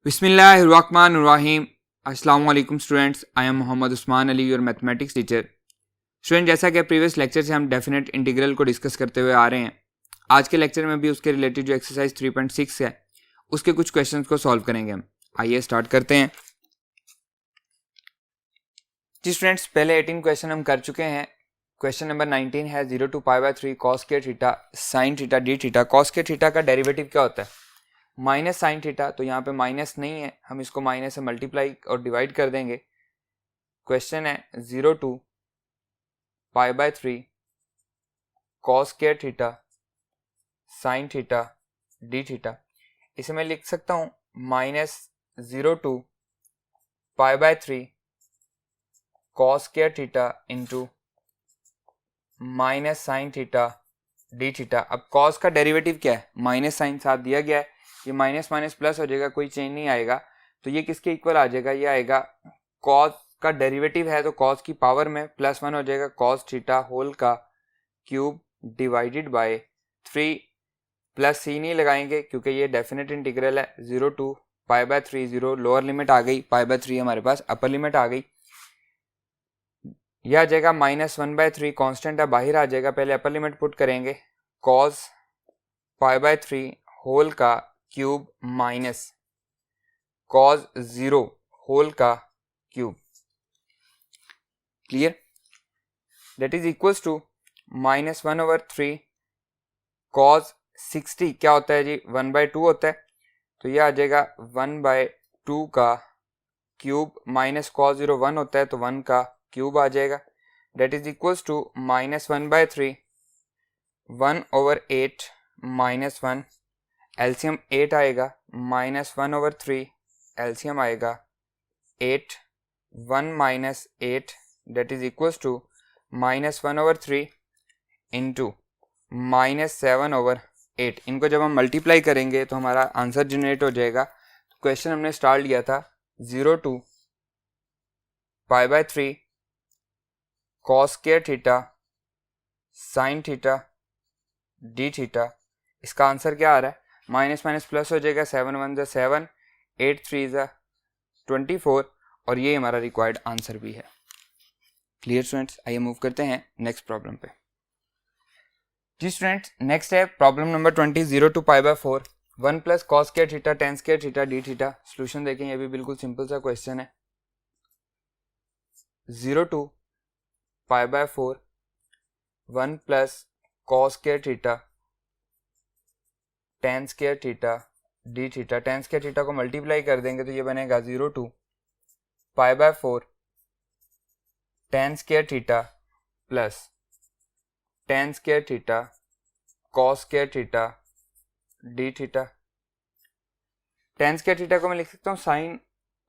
बिस्मिल्लाहिर्रहमानिर्रहीम। अस्सलाम वालेकुम students, I am Mohammad Usman Ali, your mathematics teacher. Student, जैसा कि प्रीवियस लेक्चर से हम डेफिनेट इंटीग्रल को डिस्कस करते हुए आ रहे हैं, आज के लेक्चर में भी उसके रिलेटेड जो एक्सरसाइज 3.6 है उसके कुछ क्वेश्चंस को सॉल्व करेंगे हम। आइए स्टार्ट करते हैं। जी स्टूडेंट्स, पहले 18 क्वेश्चन हम कर चुके हैं। क्वेश्चन नंबर 19 है 0 to π/3 cos के theta sine theta d theta. Cos के थीटा का डेरिवेटिव क्या होता है? माइनस साइन थीटा, तो यहाँ पे माइनस नहीं है, हम इसको माइनस से मल्टीप्लाई और डिवाइड कर देंगे। क्वेश्चन है 0 to π/3 cos के theta sine theta d theta. इसे मैं लिख सकता हूँ -0 to π/3 cos के theta into minus sine theta d theta. अब कॉस का डेरिवेटिव क्या है? माइनस साइन साथ दिया गया है, ये माइनस माइनस प्लस हो जाएगा, कोई चेंज नहीं आएगा, तो ये किसके इक्वल आ जाएगा? ये आएगा कॉस का डेरिवेटिव है तो कॉस की पावर में +1 हो जाएगा, कॉस थीटा होल का क्यूब डिवाइडेड बाय 3 प्लस सी नहीं लगाएंगे क्योंकि ये डेफिनेट इंटीग्रल है। 0 to π/3, 0 लोअर लिमिट आ गई, π/3 हमारे पास अपर लिमिट आ गई। यह आ जाएगा -1/3, कांस्टेंट है बाहर आ जाएगा, पहले अपर लिमिट पुट करेंगे, cos π/3 होल का क्यूब माइनस cos 0 होल का cube. Clear? That is equals to -1/3 cos 60 क्या होता है जी? 1/2 होता है, तो यह आ जाएगा 1/2 का क्यूब माइनस cos 0 1 होता है तो 1 का क्यूब आ जाएगा। That is equals to -1/3 1/8 -1, LCM 8 आएगा, -1/3 एलसीएम आएगा 8, 1 - 8 that is equals to -1/3 into -7/8। इनको जब हम मल्टीप्लाई करेंगे तो हमारा आंसर जनरेट हो जाएगा। क्वेश्चन हमने स्टार्ट लिया था 0 to π/3 cos के theta sine theta d theta. इसका आंसर क्या आ रहा है? माइनस माइनस प्लस हो जाएगा, 7 1 = 7, 8 3 = 24, और ये हमारा रिक्वायर्ड आंसर भी है। Clear students? आइए मूव करते हैं नेक्स्ट प्रॉब्लम पे। जी स्टूडेंट्स, नेक्स्ट है प्रॉब्लम नंबर 20, 0 to π/4 1 + cos के थीटा tan के थीटा डी थीटा। सोल्यूशन देखें, ये भी बिल्कुल सिंपल सा क्वेश्चन है। 0 to π/4 1 + cos के theta tan square theta d theta. tan square theta को मल्टीप्लाई कर देंगे तो ये बनेगा 0 to π/4 tan square theta plus tan square theta cos square theta d theta. tan square theta को मैं लिख सकता हूँ साइन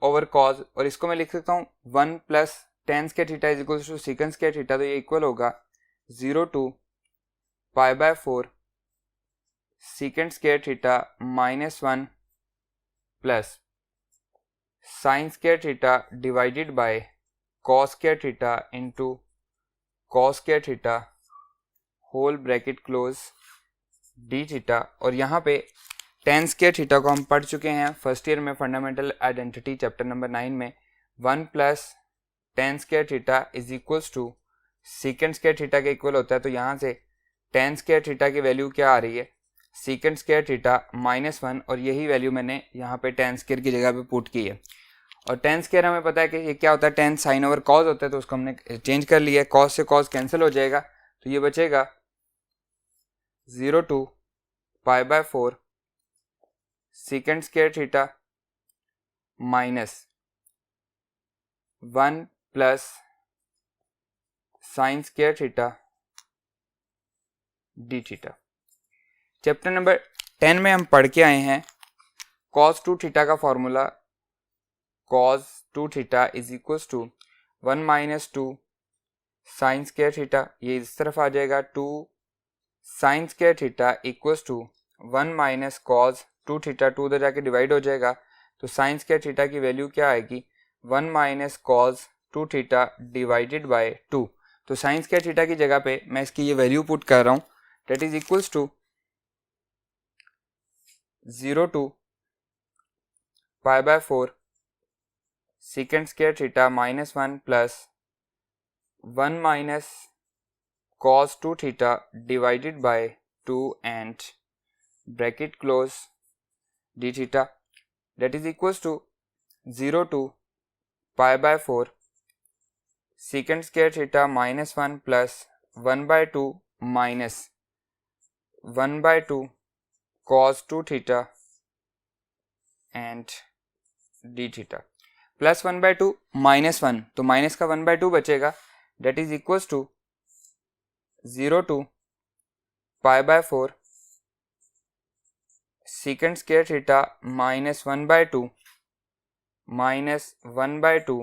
ओवर कॉस, और इसको मैं लिख सकता हूँ 1 + tan square theta is equal to secant square theta, तो ये इक्वल होगा 0 to π/4 secant square theta -1 plus sine square theta divided by cos square theta into cos square theta whole bracket close d theta. और यहाँ पे tan square theta को हम पढ़ चुके हैं फर्स्ट ईयर में फंडामेंटल आइडेंटिटी चैप्टर नंबर 9 में। 1 + tan square theta is equals to secant square theta के इक्वल होता है, तो यहाँ से tan स्क्वायर थीटा की वैल्यू क्या आ रही है? सीकेंड स्क्वायर थीटा -1, और यही वैल्यू मैंने यहाँ पे tan स्क्वायर की जगह पे पुट की है। और tan स्क्वायर हमें पता है कि ये क्या होता है? tan साइन ओवर कॉस होता है, तो उसको हमने चेंज कर लिया है, कॉस से कॉस कैंसिल हो जाएगा, तो ये बचेगा 0 to π/4 secant square theta -1 + sine square theta d theta. Chapter number 10 में हम पढ़ के आए हैं cos 2 थीटा का formula, cos 2 theta is equals to 1 - 2 sine square theta, ये इस तरफ आ जाएगा, 2 sine square theta equals to 1 - cos 2 theta, 2 उधर जाके डिवाइड हो जाएगा, तो साइन स्क्वायर थीटा की वैल्यू क्या आएगी? 1 - cos 2 थीटा डिवाइडेड बाय 2। तो साइन स्क्वायर थीटा की जगह पे मैं इसकी ये वैल्यू पुट कर रहा हूँ, that is equals to 0 to pi by 4 secant square theta minus 1 plus 1 minus cos 2 theta divided by 2 and bracket close d theta that is equals to 0 to pi by 4 secant square theta minus 1 plus 1 by 2 minus 1 by 2 cos 2 theta and d theta plus 1 by 2 minus 1 तो minus का 1 by 2 बचेगा that is equals to 0 to pi by 4 secant square theta minus 1 by 2 minus 1 by 2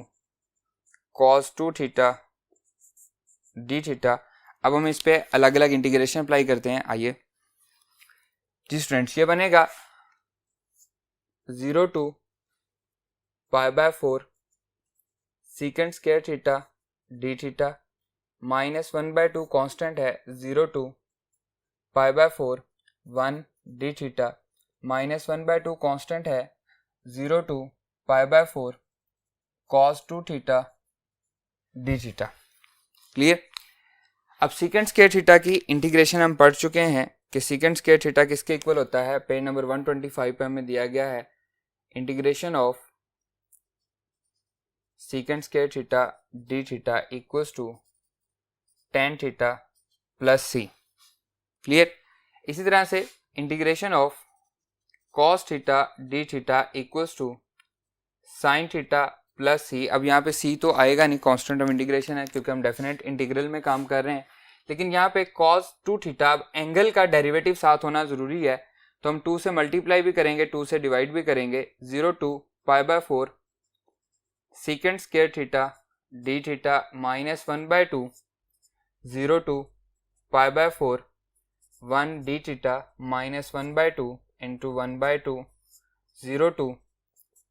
cos 2 theta d theta. अब हम इस पे अलग अलग integration apply करते हैं। आइए जी स्टूडेंट्स, ये बनेगा 0 to pi by 4 secant square theta d theta minus 1 by 2 constant है 0 to pi by 4 1 d theta minus 1 by 2 constant है 0 to pi by 4 cos 2 theta d theta. Clear. अब secant square थीटा की integration हम पढ़ चुके हैं कि secant square theta किसके इक्वल होता है। पेज नंबर 125 पे हमें दिया गया है integration of secant square theta d theta equals to tan theta plus c। Clear. इसी तरह से integration of cos theta d theta equals to sin theta plus c। अब यहाँ पे c तो आएगा नहीं, कांस्टेंट ऑफ इंटीग्रेशन है क्योंकि हम डेफिनेट इंटीग्रल में काम कर रहे हैं, लेकिन यहाँ पे cos 2 थीटा अब एंगल का डेरिवेटिव साथ होना जरूरी है, तो हम 2 से मल्टीप्लाई भी करेंगे, 2 से डिवाइड भी करेंगे। 0 to pi by 4 secant square theta d theta minus 1 by 2 0 to pi by 4 1 d theta minus 1 by 2 into 1 by 2 0 to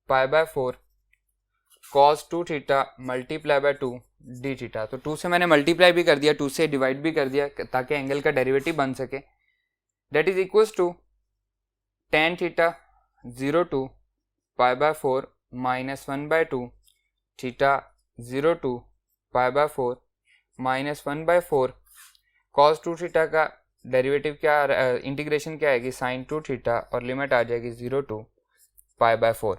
pi by 4 cos 2 theta multiply by 2 d theta. तो 2 से मैंने मल्टीप्लाई भी कर दिया, 2 से डिवाइड भी कर दिया ताकि एंगल का डेरिवेटिव बन सके। That is equals to tan theta 0 to pi by 4 minus 1 by 2 theta 0 to pi by 4 minus 1 by 4 cos 2 theta का डेरिवेटिव क्या, इंटीग्रेशन क्या आएगी sin 2 थीटा और लिमिट आ जाएगी 0 to pi by 4।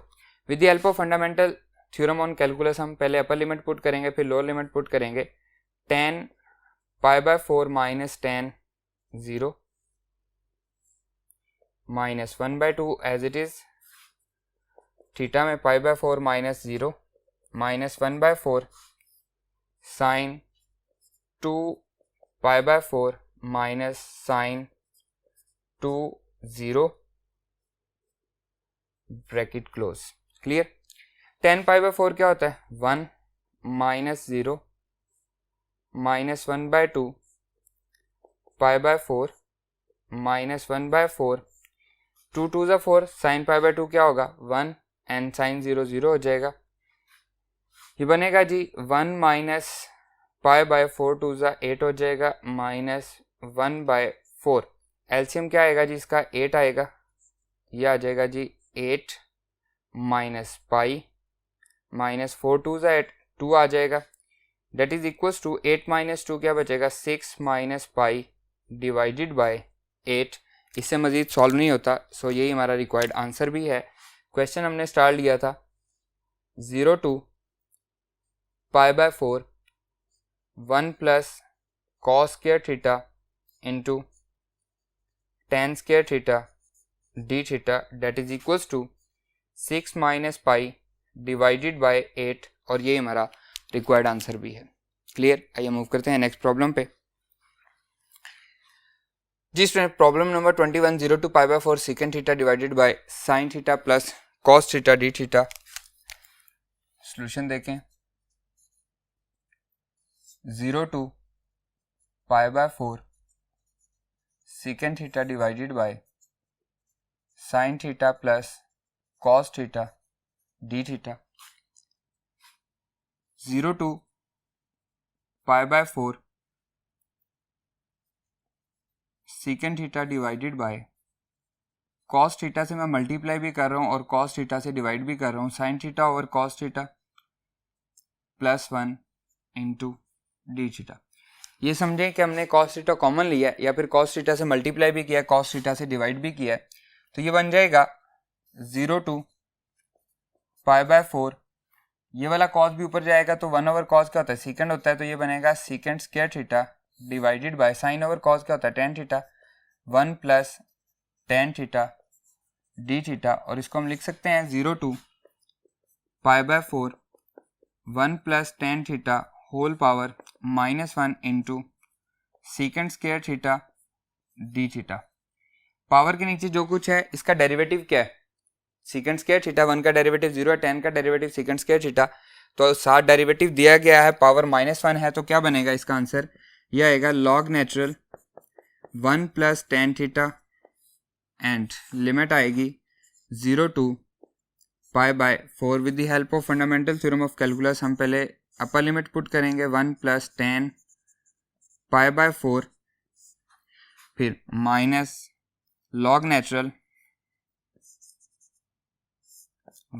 With the help of fundamental theorem on calculus हम पहले upper limit put करेंगे फिर लोअर लिमिट पुट करेंगे। tan pi by 4 minus tan 0 minus 1 by 2 as it is, theta में pi by 4 minus 0 minus 1 by 4 sine 2 pi by 4 minus sine 2 0 bracket close. Clear. tan pi by 4 क्या होता है 1 minus 0 minus 1 by 2 pi by 4 minus 1 by 4 2 2 ज़ा 4 sine pi by 2 क्या होगा 1 and sign 0 0 हो जाएगा। ये बनेगा जी 1 माइनस पाई बाय 4 2 ज़ा 8 हो जाएगा माइनस 1 by 4। एलसीएम क्या आएगा जी इसका 8 आएगा, ये आ जाएगा जी 8 माइनस पाई माइनस 4 2 ज़ा 8 2 आ जाएगा। That is equals to 8 minus 2 क्या बचेगा 6 माइनस पाई डिवाइडेड बाय 8। इससे मज़ीद सॉल्व नहीं होता, सो यही हमारा रिक्वायर्ड आंसर भी है। क्वेश्चन हमने स्टार्ट लिया था 0 to pi by 4 1 plus cos square theta into tan square theta d theta that is equals to 6 minus pi divided by 8 और ये हमारा रिक्वायर्ड आंसर भी है। क्लियर। आइए मूव करते हैं नेक्स्ट प्रॉब्लम पे। जी student, problem number 21 0 to pi by 4 secant theta divided by sine theta plus cos theta d theta. Solution देखें। 0 to pi by 4 secant theta divided by sine theta plus cos theta d theta. 0 to pi by 4 secant theta divided by cos theta से मैं multiply भी कर रहा हूँ और cos theta से divide भी कर रहा हूँ, sine theta over cos theta plus 1 into D theta. ये समझें कि हमने कॉस थीटा कॉमन लिया है या फिर कॉस थीटा से मल्टीप्लाई भी किया है, कॉस थीटा से डिवाइड भी किया है, तो ये बन जाएगा 0 टू π/4। ये वाला कॉस भी ऊपर जाएगा तो 1 ओवर कॉस क्या होता है, सीकेंड होता है, तो ये बनेगा secant square theta divided by sine over cos क्या होता है, tan theta, 1 plus tan theta d theta. और इसको हम लिख सकते हैं 0 to π/4 1 plus tan theta whole power -1 into secant square theta d theta. Power के नीचे जो कुछ है इसका डेरिवेटिव क्या है, सीकेंड स्क्वायर थीटा, 1 का डेरिवेटिव 0 है, 10 का डेरिवेटिव सीकेंड स्क्वायर थीटा, तो साथ डेरिवेटिव दिया गया है, पावर -1 है, तो क्या बनेगा इसका आंसर, यह आएगा log natural 1 plus tan theta and limit आएगी 0 to π/4। With the help of fundamental theorem of calculus हम पहले अपर लिमिट पुट करेंगे 1 प्लस टेन π/4, फिर minus log natural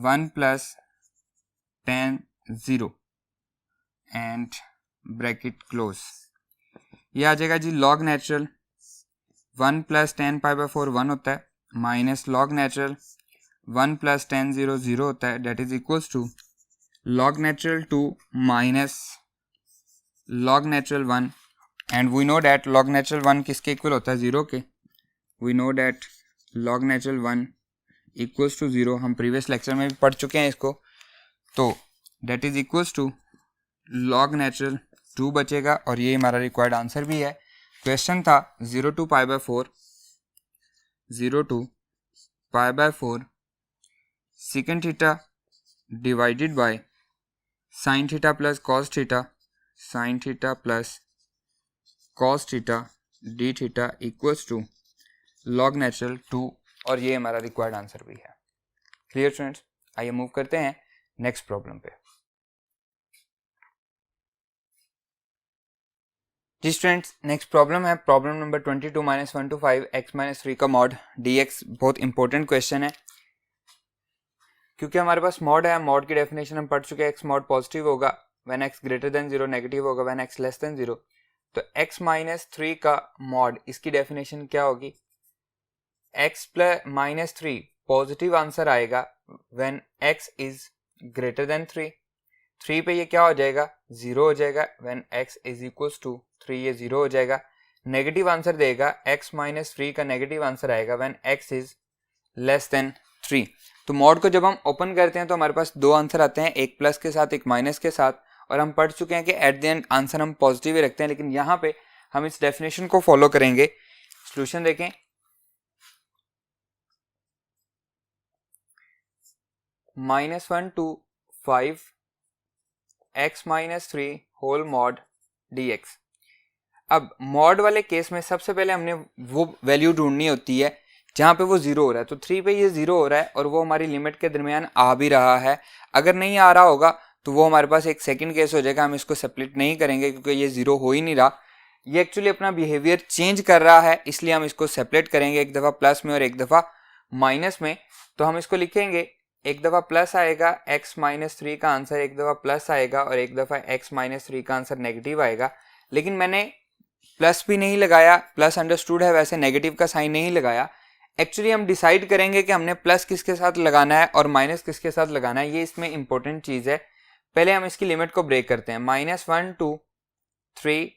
1 plus tan 0 and bracket close. ये आ जाएगा जी लॉग नेचुरल 1 प्लस टेन π/4 1 होता है, minus log natural 1 plus tan 0 0 होता है, that is equals to log natural 2 minus log natural 1 and we know that log natural 1 किसके equal होता है, 0 के। We know that log natural 1 equals to 0, हम previous lecture में भी पढ़ चुके हैं इसको, तो that is equals to log natural 2 बचेगा और ये हमारा रिक्वायर्ड आंसर भी है। क्वेश्चन था 0 to π/4 secant theta divided by sine theta plus cos theta, sine theta plus cos theta d theta equals to log natural 2, और ये हमारा रिक्वायर्ड आंसर भी है। क्लियर स्टूडेंट्स, आइए मूव करते हैं नेक्स्ट प्रॉब्लम पे। जी स्टूडेंट्स, नेक्स्ट प्रॉब्लम है प्रॉब्लम नंबर 22 -1 to 5 x - 3 का मॉड dx। बहुत इंपॉर्टेंट क्वेश्चन है क्योंकि हमारे पास मॉड है, मॉड की डेफिनेशन हम पढ़ चुके हैं, x मॉड पॉजिटिव होगा when x greater than 0, negative होगा व्हेन x लेस देन 0। तो x - 3 का मॉड, इसकी डेफिनेशन क्या होगी, x - 3 पॉजिटिव आंसर आएगा when x is greater than 3। 3 पे ये क्या हो जाएगा, 0 हो जाएगा, when x is equals to 3 ये 0 हो जाएगा। नेगेटिव आंसर देगा, x - 3 का नेगेटिव आंसर आएगा when x is less than 3। तो मॉड को जब हम ओपन करते हैं तो हमारे पास दो आंसर आते हैं, एक प्लस के साथ एक माइनस के साथ, और हम पढ़ चुके हैं कि एट द एंड आंसर हम पॉजिटिव ही रखते हैं, लेकिन यहाँ पे हम इस डेफिनेशन को फॉलो करेंगे। सॉल्यूशन देखें, -1 to 5 x - 3 whole mod dx। अब मॉड वाले केस में सबसे पहले हमने वो वैल्यू ढूंढनी होती है जहाँ पे वो 0 हो रहा है। तो 3 पे ये 0 हो रहा है और वो हमारी लिमिट के दरमियान आ भी रहा है। अगर नहीं आ रहा होगा तो वो हमारे पास एक सेकंड केस हो जाएगा, हम इसको सेपरेट नहीं करेंगे क्योंकि ये 0 हो ही नहीं रहा, ये एक्चुअली अपना बिहेवियर चेंज कर रहा है, इसलिए हम इसको सेपरेट करेंगे, एक दफ़ा प्लस में और एक दफ़ा माइनस में। तो हम इसको लिखेंगे, एक दफ़ा प्लस आएगा x - 3 का आंसर, एक दफ़ा प्लस आएगा और एक दफ़ा x - 3 का आंसर नेगेटिव आएगा। लेकिन मैंने प्लस भी नहीं लगाया, प्लस अंडरस्टूड है, वैसे नेगेटिव का साइन नहीं लगाया। एक्चुअली हम डिसाइड करेंगे कि हमने प्लस किसके साथ लगाना है और माइनस किसके साथ लगाना है, ये इसमें इंपॉर्टेंट चीज़ है। पहले हम इसकी लिमिट को ब्रेक करते हैं, -1 to 3,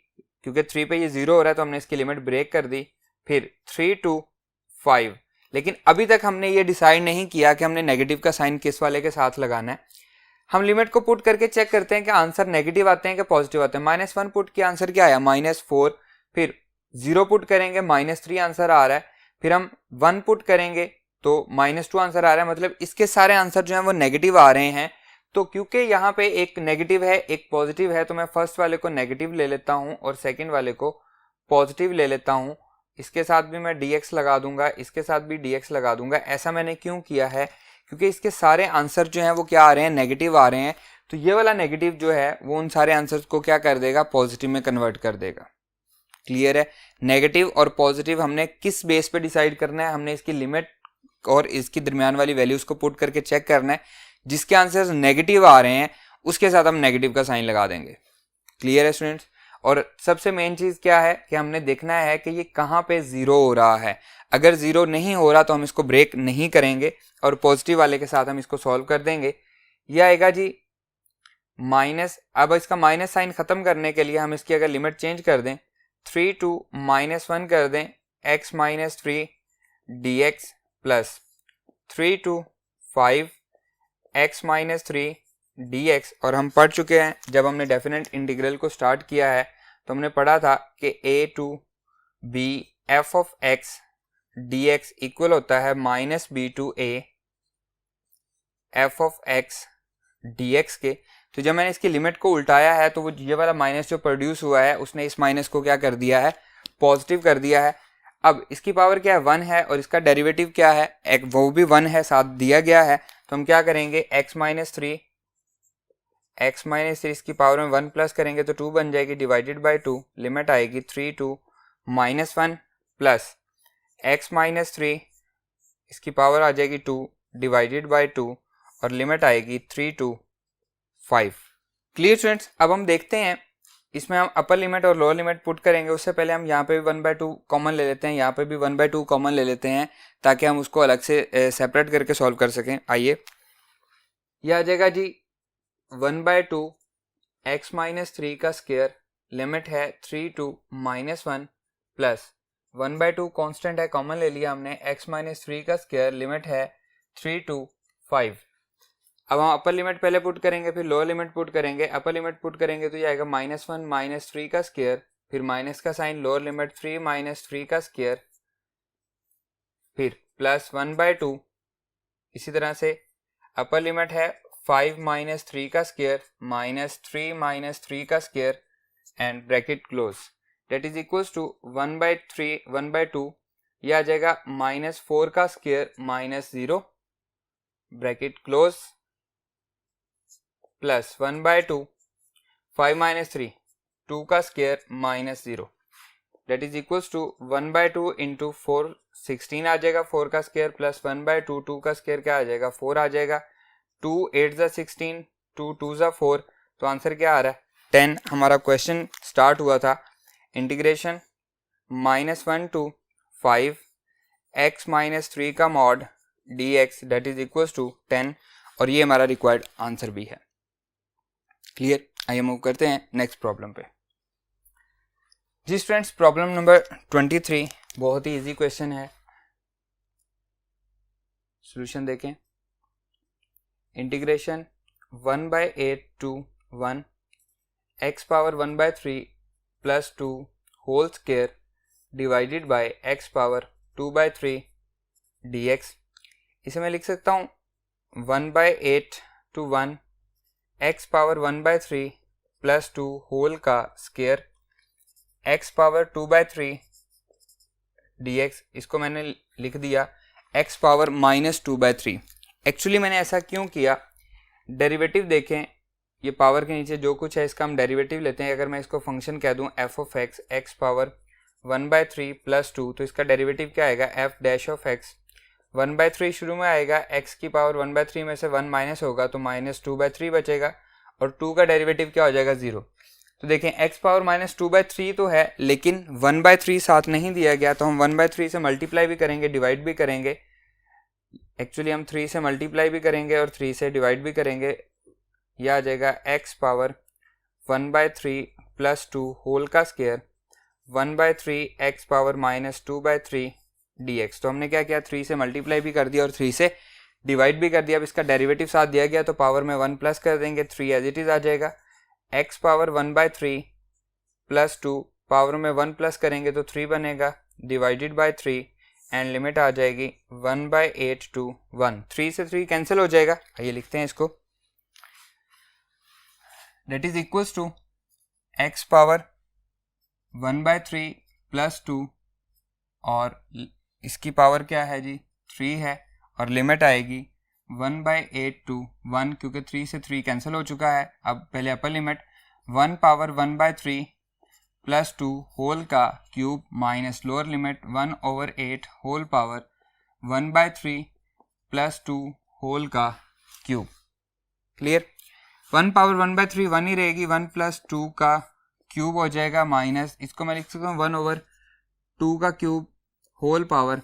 क्योंकि 3 पे ये 0 हो रहा है तो हमने इसकी लिमिट ब्रेक कर दी, फिर 3 to 5। लेकिन अभी तक हमने ये डिसाइड नहीं किया कि हमने नेगेटिव का साइन किस वाले के साथ लगाना है। हम लिमिट को पुट करके चेक करते हैं कि आंसर नेगेटिव आते हैं कि पॉजिटिव आते हैं। -1 पुट किया, आंसर क्या आया, -4। फिर 0 पुट करेंगे, -3 आंसर आ रहा है। फिर हम 1 पुट करेंगे तो -2 आंसर आ रहा है। मतलब इसके सारे आंसर जो हैं वो नेगेटिव आ रहे हैं। तो क्योंकि यहाँ पे एक नेगेटिव है एक पॉजिटिव है, तो मैं फर्स्ट वाले को नेगेटिव ले लेता हूँ और सेकंड वाले को पॉजिटिव ले लेता हूँ। इसके साथ भी मैं dx लगा दूंगा, इसके साथ भी dx लगा दूंगा। ऐसा मैंने क्यों किया है, क्योंकि इसके सारे आंसर जो हैं वो क्या आ रहे हैं, नेगेटिव आ रहे हैं। तो ये वाला नेगेटिव जो है वो उन सारे आंसर्स को क्या कर देगा, पॉजिटिव में कन्वर्ट कर देगा। क्लियर है। नेगेटिव और पॉजिटिव हमने किस बेस पे डिसाइड करना है, हमने इसकी लिमिट और इसकी दरमियान वाली वैल्यूज को पुट करके चेक करना है, जिसके आंसर्स नेगेटिव आ रहे हैं उसके साथ हम नेगेटिव का साइन लगा देंगे। क्लियर है स्टूडेंट्स? और सबसे मेन चीज क्या है कि हमने देखना है कि ये कहाँ पे जीरो हो रहा है। अगर जीरो नहीं हो रहा तो हम इसको ब्रेक नहीं करेंगे और पॉजिटिव वाले के साथ हम इसको सॉल्व कर देंगे। यह आएगा जी माइनस, अब इसका माइनस साइन खत्म करने के लिए हम इसकी अगर लिमिट चेंज कर दें 3 to -1 कर दें x - 3 dx plus 3 to 5 x - 3 dx। और हम पढ़ चुके हैं जब हमने डेफिनेट इंटीग्रल को स्टार्ट किया है तो हमने पढ़ा था कि a to b f of x dx equal होता है -b to a f of x dx के। तो जब मैंने इसकी लिमिट को उल्टाया है तो वो ये वाला माइनस जो प्रोड्यूस हुआ है उसने इस माइनस को क्या कर दिया है, पॉजिटिव कर दिया है। अब इसकी पावर क्या है, 1 है, और इसका डेरिवेटिव क्या है, एक वो भी 1 है, साथ दिया गया है। तो हम क्या करेंगे, x - 3 इसकी पावर में 1 प्लस करेंगे तो 2 बन जाएगी, डिवाइडेड बाई 2, लिमिट आएगी 3 to -1 प्लस x - 3 इसकी पावर आ जाएगी 2 डिवाइडेड बाई 2 और लिमिट आएगी 3 to 5। Clear students? अब हम देखते हैं इसमें हम अपर लिमिट और लोअर लिमिट पुट करेंगे। उससे पहले हम यहाँ पे भी 1/2 कॉमन ले लेते हैं, यहाँ पे भी 1/2 कॉमन ले लेते हैं ताकि हम उसको अलग से सेपरेट करके सॉल्व कर सकें। आइए, यह आ जाएगा जी 1/2 x - 3 का स्क्वायर, लिमिट है 3 to -1 प्लस 1/2 कांस्टेंट है, कॉमन ले लिया हमने, x - 3 का स्क्वायर, लिमिट है 3 to 5। अब हम अपर लिमिट पहले पुट करेंगे फिर लोअर लिमिट पुट करेंगे। अपर लिमिट पुट करेंगे तो ये आएगा -1 - 3 का स्क्वायर, फिर माइनस का साइन, लोअर लिमिट 3 - 3 का स्क्वायर, फिर प्लस 1/2। इसी तरह से अपर लिमिट है 5 - 3 का स्क्वायर -3 - 3 का square and bracket close, that is equals to 1/2। यह आ जाएगा -4 का स्क्वायर -0 ब्रैकेट क्लोज प्लस 1/2 5 - 3 2 का square -0, that is equals to 1/2 into 4 16 आ जाएगा, 4 का स्क्वायर प्लस 1/2 2 का स्क्वायर क्या आ जाएगा, 4 आ जाएगा, 2 8 ज़ा 16 2 2 ज़ा 4, तो आंसर क्या आ रहा है 10। हमारा क्वेश्चन स्टार्ट हुआ था इंटीग्रेशन -1 to 5 x - 3 का mod dx that is equals to 10, और ये हमारा रिक्वायर्ड आंसर भी है। क्लियर? आइए मूव करते हैं नेक्स्ट प्रॉब्लम पे। जी स्टूडेंट्स, प्रॉब्लम नंबर 23 बहुत ही इजी क्वेश्चन है। सॉल्यूशन देखें, integration 1/8 to 1 x power 1/3 plus 2 whole square divided by x power 2/3 dx। इसे मैं लिख सकता हूँ 1/8 to 1 x power 1/3 plus 2 whole का स्क्वायर x पावर 2/3 dx। इसको मैंने लिख दिया x पावर -2/3। एक्चुअली मैंने ऐसा क्यों किया, डेरिवेटिव देखें, ये पावर के नीचे जो कुछ है इसका हम डेरिवेटिव लेते हैं। अगर मैं इसको फंक्शन कह दूं f of x x power 1/3 plus 2, तो इसका डेरिवेटिव क्या आएगा f डैश ऑफ x 1/3 शुरू में आएगा, x की पावर 1/3 में से 1 माइनस होगा तो -2/3 बचेगा, और 2 का डेरिवेटिव क्या हो जाएगा 0। तो देखें x पावर -2/3 तो है लेकिन 1/3 साथ नहीं दिया गया, तो हम 1/3 से मल्टीप्लाई भी करेंगे, डिवाइड भी करेंगे। एक्चुअली हम 3 से मल्टीप्लाई भी करेंगे और 3 से डिवाइड भी करेंगे। यह आ जाएगा x पावर 1/3 प्लस 2 होल का स्क्वायर 1/3 x पावर -2/3 dx। तो हमने क्या किया, 3 से मल्टीप्लाई भी कर दिया और 3 से डिवाइड भी कर दिया। अब इसका डेरिवेटिव साथ दिया गया तो पावर में 1 प्लस कर देंगे, 3 एज इट इज आ जाएगा। x पावर 1/3 प्लस 2 पावर में 1 प्लस करेंगे तो 3 बनेगा, डिवाइडेड बाय 3 एंड लिमिट आ जाएगी 1/8 to 1। 3 से 3 कैंसिल हो जाएगा। आइए लिखते हैं इसको, that is equals to x power 1/3 plus 2 और इसकी पावर क्या है जी 3 है, और लिमिट आएगी 1/8 to 1, क्योंकि 3 से 3 कैंसिल हो चुका है। अब पहले upper limit 1 power 1/3 plus 2 whole का cube minus lower limit 1/8 whole power 1/3 plus 2 whole का क्यूब। क्लियर। 1 पावर 1/3 1 ही रहेगी, 1 प्लस 2 का क्यूब हो जाएगा माइनस, इसको मैं लिख सकता हूँ 1/2 का cube whole power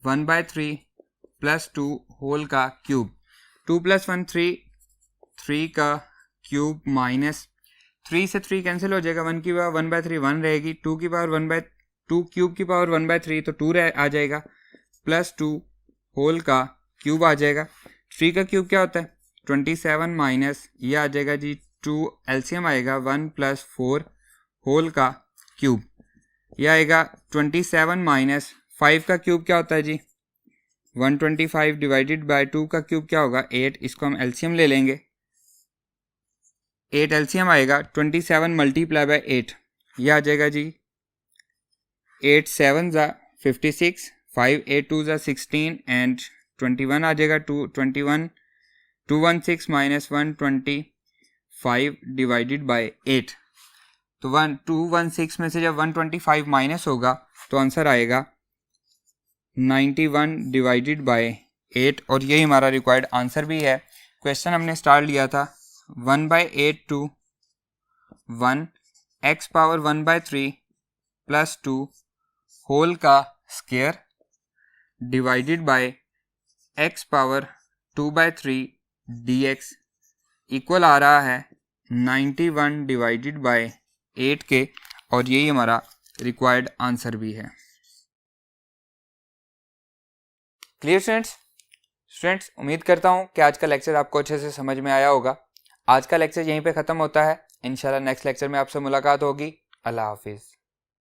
1/3 plus 2 whole का क्यूब। 2 + 1 3 का क्यूब माइनस 3 से 3 कैंसिल हो जाएगा, 1 की पावर 1/3 1 रहेगी, 2 की पावर 1/2 क्यूब की पावर 1/3 तो 2 आ जाएगा, प्लस 2 होल का क्यूब आ जाएगा। 3 का क्यूब क्या होता है 27 माइनस ये आ जाएगा जी 2 एलसीएम आएगा 1 + 4 होल का क्यूब। यह आएगा 27 माइनस 5 का क्यूब क्या होता है जी 125 डिवाइडेड बाय 2 का क्यूब क्या होगा 8, इसको हम एलसीएम ले लेंगे, 8 एलसीएम आएगा 27 मल्टीप्लाई बाय 8, यह आ जाएगा जी 8 7 ज़ा 56, 5 8 2 ज़ा 16 एंड 21 आ जाएगा 216 माइनस 125 डिवाइडेड बाय 8। तो 216 में से जब 125 माइनस होगा तो आंसर आएगा 91 डिवाइडेड बाय 8, और यही हमारा रिक्वायर्ड आंसर भी है। क्वेश्चन हमने स्टार्ट लिया था 1/8 to 1 x power 1/3 plus 2 whole का square divided by x power 2/3 dx equal आ रहा है 91 डिवाइडेड बाय 8 के, और यही हमारा रिक्वायर्ड आंसर भी है। क्लियर स्टूडेंट्स, उम्मीद करता हूँ कि आज का लेक्चर आपको अच्छे से समझ में आया होगा। आज का लेक्चर यहीं पे ख़त्म होता है, इंशाल्लाह नेक्स्ट लेक्चर में आपसे मुलाकात होगी। अल्लाह हाफिज़।